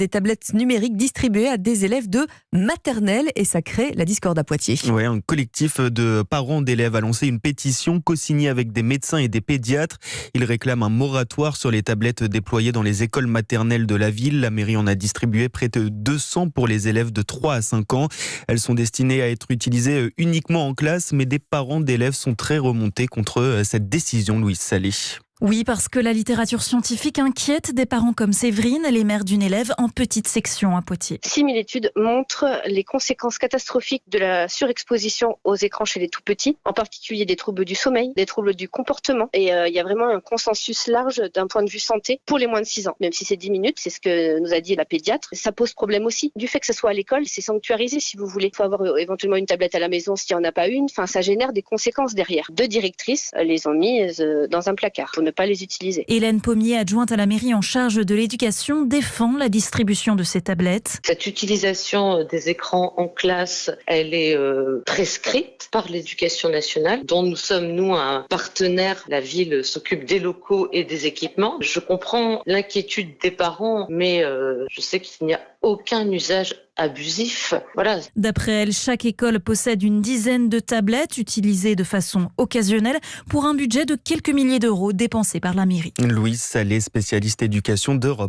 des tablettes numériques distribuées à des élèves de maternelle et ça crée la discorde à Poitiers. Ouais, un collectif de parents d'élèves a lancé une pétition co-signée avec des médecins et des pédiatres. Ils réclament un moratoire sur les tablettes déployées dans les écoles maternelles de la ville. La mairie en a distribué près de 200 pour les élèves de 3 à 5 ans. Elles sont destinées à être utilisées uniquement en classe, mais des parents d'élèves sont très remontés contre cette décision, Louise Salé. Oui, parce que la littérature scientifique inquiète des parents comme Séverine, les mères d'une élève en petite section à Poitiers. 6000 études montrent les conséquences catastrophiques de la surexposition aux écrans chez les tout-petits, en particulier des troubles du sommeil, des troubles du comportement. Et il y a vraiment un consensus large d'un point de vue santé pour les moins de 6 ans. Même si c'est 10 minutes, c'est ce que nous a dit la pédiatre, ça pose problème aussi. Du fait que ce soit à l'école, c'est sanctuarisé si vous voulez. Il faut avoir éventuellement une tablette à la maison s'il n'y en a pas une. Enfin, ça génère des conséquences derrière. 2 directrices les ont mises dans un placard pour ne pas les utiliser. Hélène Pommier, adjointe à la mairie en charge de l'éducation, défend la distribution de ces tablettes. Cette utilisation des écrans en classe, elle est prescrite par l'éducation nationale, dont nous sommes, nous, un partenaire. La ville s'occupe des locaux et des équipements. Je comprends l'inquiétude des parents, mais je sais qu'il n'y a aucun usage abusif. Voilà. D'après elle, chaque école possède une dizaine de tablettes utilisées de façon occasionnelle pour un budget de quelques milliers d'euros dépensés par la mairie. Louise Salé, spécialiste éducation d'Europe.